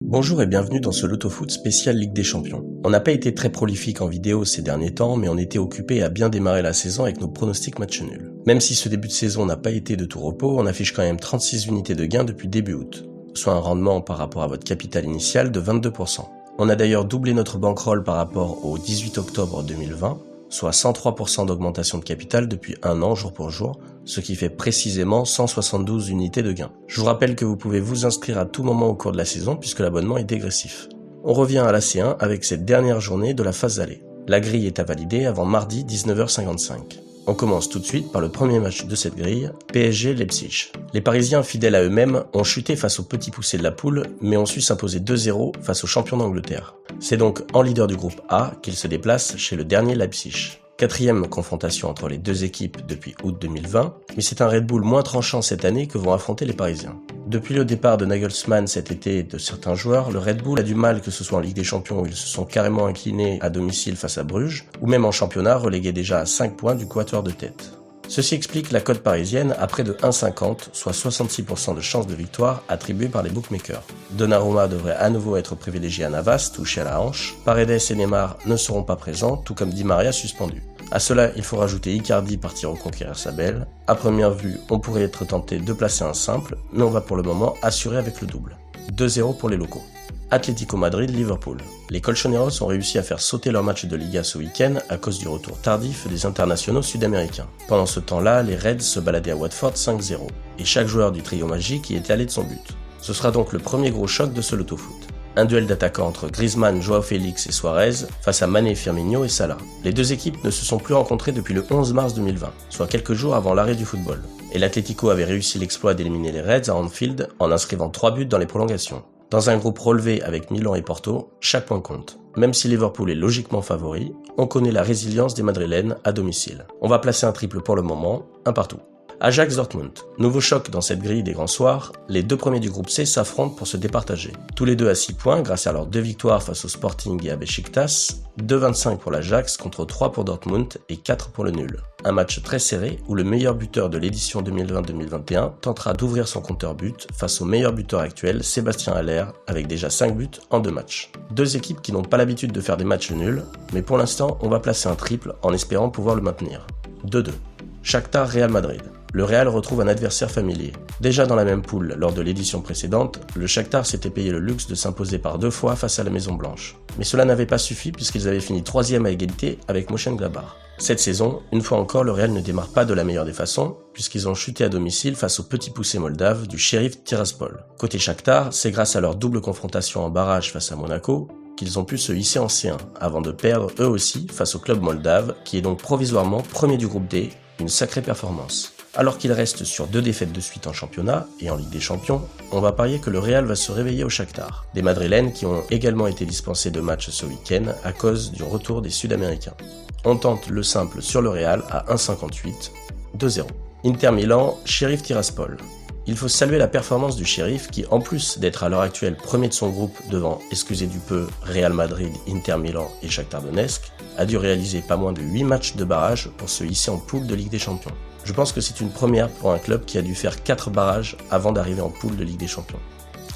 Bonjour et bienvenue dans ce Loto-Foot spécial Ligue des Champions. On n'a pas été très prolifique en vidéo ces derniers temps, mais on était occupé à bien démarrer la saison avec nos pronostics match nuls. Même si ce début de saison n'a pas été de tout repos, on affiche quand même 36 unités de gain depuis début août, soit un rendement par rapport à votre capital initial de 22%. On a d'ailleurs doublé notre bankroll par rapport au 18 octobre 2020, soit 103% d'augmentation de capital depuis un an jour pour jour, ce qui fait précisément 172 unités de gain. Je vous rappelle que vous pouvez vous inscrire à tout moment au cours de la saison puisque l'abonnement est dégressif. On revient à la C1 avec cette dernière journée de la phase aller. La grille est à valider avant mardi 19h55. On commence tout de suite par le premier match de cette grille, PSG-Leipzig. Les Parisiens, fidèles à eux-mêmes, ont chuté face aux petits poussés de la poule, mais ont su s'imposer 2-0 face aux champions d'Angleterre. C'est donc en leader du groupe A qu'ils se déplacent chez le dernier Leipzig. Quatrième confrontation entre les deux équipes depuis août 2020, mais c'est un Red Bull moins tranchant cette année que vont affronter les Parisiens. Depuis le départ de Nagelsmann cet été et de certains joueurs, le Red Bull a du mal, que ce soit en Ligue des Champions où ils se sont carrément inclinés à domicile face à Bruges, ou même en championnat relégués déjà à 5 points du quatuor de tête. Ceci explique la cote parisienne à près de 1,50, soit 66% de chances de victoire attribuées par les bookmakers. Donnarumma devrait à nouveau être privilégié à Navas, touché à la hanche. Paredes et Neymar ne seront pas présents, tout comme Di Maria suspendu. À cela, il faut rajouter Icardi partir reconquérir sa belle. À première vue, on pourrait être tenté de placer un simple, mais on va pour le moment assurer avec le double. 2-0 pour les locaux. Atlético Madrid-Liverpool. Les Colchoneros ont réussi à faire sauter leur match de Liga ce week-end à cause du retour tardif des internationaux sud-américains. Pendant ce temps-là, les Reds se baladaient à Watford 5-0, et chaque joueur du trio magique y était allé de son but. Ce sera donc le premier gros choc de ce Loto-Foot. Un duel d'attaquants entre Griezmann, Joao Félix et Suarez face à Mané, Firmino et Salah. Les deux équipes ne se sont plus rencontrées depuis le 11 mars 2020, soit quelques jours avant l'arrêt du football. Et l'Atlético avait réussi l'exploit d'éliminer les Reds à Anfield en inscrivant 3 buts dans les prolongations. Dans un groupe relevé avec Milan et Porto, chaque point compte. Même si Liverpool est logiquement favori, on connaît la résilience des Madrilènes à domicile. On va placer un triple pour le moment, un partout. Ajax-Dortmund. Nouveau choc dans cette grille des grands soirs, les deux premiers du groupe C s'affrontent pour se départager. Tous les deux à 6 points grâce à leurs 2 victoires face au Sporting et à Beşiktaş, 2,25 pour l'Ajax contre 3 pour Dortmund et 4 pour le nul. Un match très serré où le meilleur buteur de l'édition 2020-2021 tentera d'ouvrir son compteur but face au meilleur buteur actuel, Sébastien Haller, avec déjà 5 buts en 2 matchs. Deux équipes qui n'ont pas l'habitude de faire des matchs nuls, mais pour l'instant on va placer un triple en espérant pouvoir le maintenir. 2-2. Shakhtar-Real Madrid. Le Real retrouve un adversaire familier. Déjà dans la même poule lors de l'édition précédente, le Shakhtar s'était payé le luxe de s'imposer par 2 fois face à la Maison Blanche. Mais cela n'avait pas suffi puisqu'ils avaient fini 3e à égalité avec Mönchengladbach. Cette saison, une fois encore, le Real ne démarre pas de la meilleure des façons puisqu'ils ont chuté à domicile face au petit poussé moldave du Sheriff Tiraspol. Côté Shakhtar, c'est grâce à leur double confrontation en barrage face à Monaco qu'ils ont pu se hisser en C1 avant de perdre eux aussi face au club moldave qui est donc provisoirement premier du groupe D, une sacrée performance. Alors qu'il reste sur 2 défaites de suite en championnat et en Ligue des Champions, on va parier que le Real va se réveiller au Shakhtar. Des Madrilènes qui ont également été dispensés de matchs ce week-end à cause du retour des Sud-Américains. On tente le simple sur le Real à 1,58, 2-0. Inter Milan, Sheriff Tiraspol. Il faut saluer la performance du Sheriff qui, en plus d'être à l'heure actuelle premier de son groupe devant, excusez du peu, Real Madrid, Inter Milan et Shakhtar Donetsk, a dû réaliser pas moins de 8 matchs de barrage pour se hisser en poule de Ligue des Champions. Je pense que c'est une première pour un club qui a dû faire 4 barrages avant d'arriver en poule de Ligue des Champions.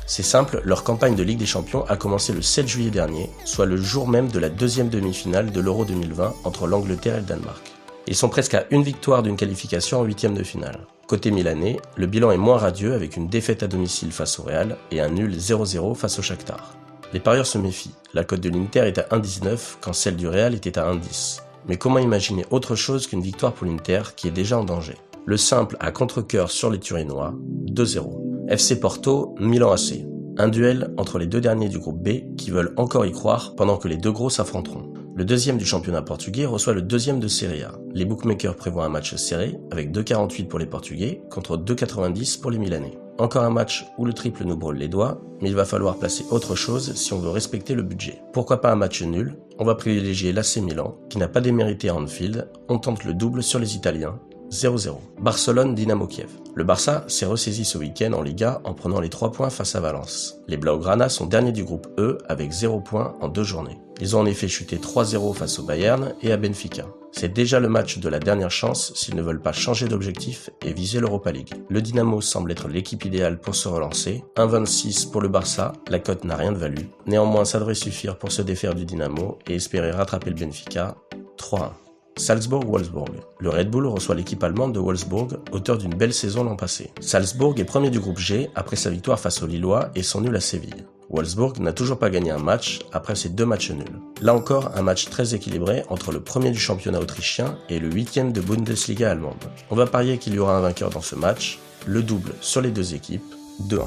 C'est simple, leur campagne de Ligue des Champions a commencé le 7 juillet dernier, soit le jour même de la 2e demi-finale de l'Euro 2020 entre l'Angleterre et le Danemark. Ils sont presque à une victoire d'une qualification en 8e de finale. Côté milanais, le bilan est moins radieux avec une défaite à domicile face au Real et un nul 0-0 face au Shakhtar. Les parieurs se méfient, la cote de l'Inter est à 1,19 quand celle du Real était à 1,10. Mais comment imaginer autre chose qu'une victoire pour l'Inter qui est déjà en danger? Le simple à contre-cœur sur les Turinois, 2-0. FC Porto, Milan AC. Un duel entre les deux derniers du groupe B qui veulent encore y croire pendant que les deux gros s'affronteront. Le deuxième du championnat portugais reçoit le deuxième de Serie A. Les bookmakers prévoient un match serré avec 2,48 pour les Portugais contre 2,90 pour les Milanais. Encore un match où le triple nous brûle les doigts, mais il va falloir placer autre chose si on veut respecter le budget. Pourquoi pas un match nul? On va privilégier l'AC Milan, qui n'a pas démérité à Anfield. On tente le double sur les Italiens, 0-0. Barcelone-Dynamo Kiev. Le Barça s'est ressaisi ce week-end en Liga en prenant les 3 points face à Valence. Les Blaugrana sont derniers du groupe E avec 0 points en 2 journées. Ils ont en effet chuté 3-0 face au Bayern et à Benfica. C'est déjà le match de la dernière chance s'ils ne veulent pas changer d'objectif et viser l'Europa League. Le Dynamo semble être l'équipe idéale pour se relancer. 1,26 pour le Barça, la cote n'a rien de valu. Néanmoins, ça devrait suffire pour se défaire du Dynamo et espérer rattraper le Benfica. 3-1. Salzbourg-Wolfsburg. Le Red Bull reçoit l'équipe allemande de Wolfsburg, auteur d'une belle saison l'an passé. Salzbourg est premier du groupe G après sa victoire face aux Lillois et son nul à Séville. Wolfsburg n'a toujours pas gagné un match après ses 2 matchs nuls. Là encore, un match très équilibré entre le premier du championnat autrichien et le 8e de Bundesliga allemande. On va parier qu'il y aura un vainqueur dans ce match, le double sur les deux équipes, 2-1.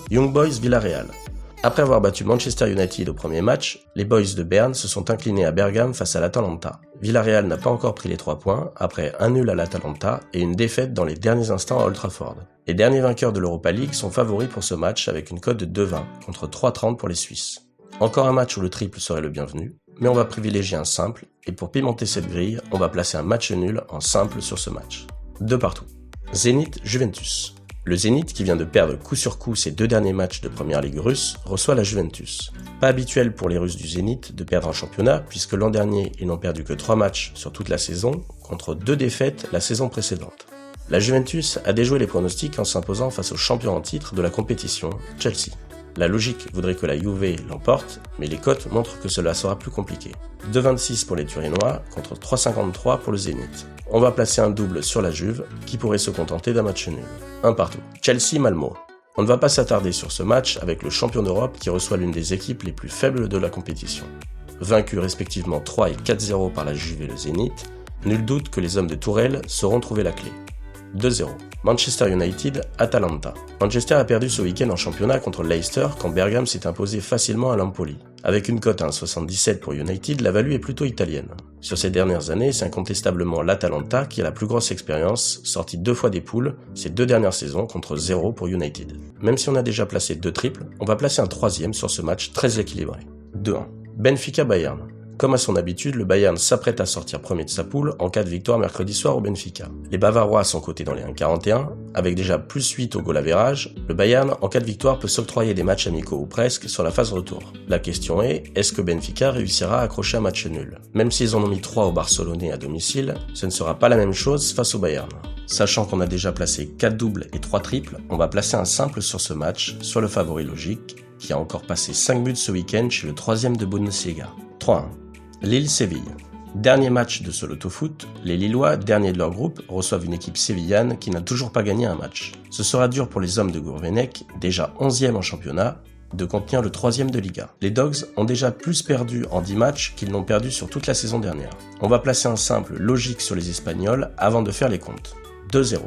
Young Boys Villarreal. Après avoir battu Manchester United au premier match, les Boys de Berne se sont inclinés à Bergame face à l'Atalanta. Villarreal n'a pas encore pris les 3 points après un nul à l'Atalanta et une défaite dans les derniers instants à Old Trafford. Les derniers vainqueurs de l'Europa League sont favoris pour ce match avec une cote de 2,20 contre 3,30 pour les Suisses. Encore un match où le triple serait le bienvenu, mais on va privilégier un simple et pour pimenter cette grille, on va placer un match nul en simple sur ce match. 2 partout. Zénith Juventus. Le Zénith, qui vient de perdre coup sur coup ses 2 derniers matchs de première ligue russe, reçoit la Juventus. Pas habituel pour les Russes du Zénith de perdre un championnat, puisque l'an dernier, ils n'ont perdu que 3 matchs sur toute la saison, contre 2 défaites la saison précédente. La Juventus a déjoué les pronostics en s'imposant face au champion en titre de la compétition, Chelsea. La logique voudrait que la Juve l'emporte, mais les cotes montrent que cela sera plus compliqué. 2,26 pour les Turinois contre 3,53 pour le Zénith. On va placer un double sur la Juve, qui pourrait se contenter d'un match nul. 1 partout. Chelsea-Malmo. On ne va pas s'attarder sur ce match avec le champion d'Europe qui reçoit l'une des équipes les plus faibles de la compétition. Vaincus respectivement 3 et 4-0 par la Juve et le Zénith, nul doute que les hommes de Tourelle sauront trouver la clé. 2-0. Manchester United-Atalanta. Manchester a perdu ce week-end en championnat contre Leicester quand Bergame s'est imposé facilement à l'Empoli. Avec une cote à 1,77 pour United, la value est plutôt italienne. Sur ces dernières années, c'est incontestablement l'Atalanta qui a la plus grosse expérience, sorti 2 fois des poules ces 2 dernières saisons contre 0 pour United. Même si on a déjà placé 2 triples, on va placer un 3e sur ce match très équilibré. 2-1. Benfica-Bayern. Comme à son habitude, le Bayern s'apprête à sortir premier de sa poule en cas de victoire mercredi soir au Benfica. Les Bavarois sont cotés dans les 1,41, avec déjà plus 8 au goal average. Le Bayern, en cas de victoire, peut s'octroyer des matchs amicaux ou presque sur la phase retour. La question est-ce que Benfica réussira à accrocher un match nul? Même s'ils en ont mis 3 au Barcelonais à domicile, ce ne sera pas la même chose face au Bayern. Sachant qu'on a déjà placé 4 doubles et 3 triples, on va placer un simple sur ce match, sur le favori logique, qui a encore passé 5 buts ce week-end chez le 3e de Bundesliga. 3-1. Lille-Séville. Dernier match de ce loto-foot, les Lillois, derniers de leur groupe, reçoivent une équipe sévillane qui n'a toujours pas gagné un match. Ce sera dur pour les hommes de Gourvenec, déjà 11e en championnat, de contenir le 3e de Liga. Les Dogs ont déjà plus perdu en 10 matchs qu'ils n'ont perdu sur toute la saison dernière. On va placer un simple logique sur les Espagnols avant de faire les comptes. 2-0.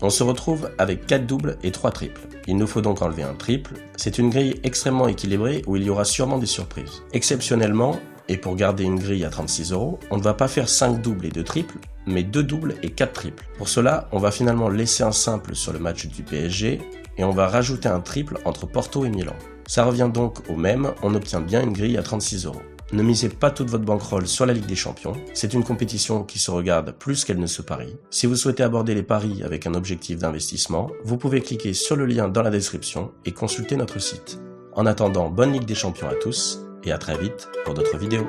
On se retrouve avec 4 doubles et 3 triples. Il nous faut donc enlever un triple. C'est une grille extrêmement équilibrée où il y aura sûrement des surprises. Exceptionnellement, et pour garder une grille à 36€, on ne va pas faire 5 doubles et 2 triples, mais 2 doubles et 4 triples. Pour cela, on va finalement laisser un simple sur le match du PSG et on va rajouter un triple entre Porto et Milan. Ça revient donc au même, on obtient bien une grille à 36€. Ne misez pas toute votre bankroll sur la Ligue des Champions, c'est une compétition qui se regarde plus qu'elle ne se parie. Si vous souhaitez aborder les paris avec un objectif d'investissement, vous pouvez cliquer sur le lien dans la description et consulter notre site. En attendant, bonne Ligue des Champions à tous, et à très vite pour d'autres vidéos.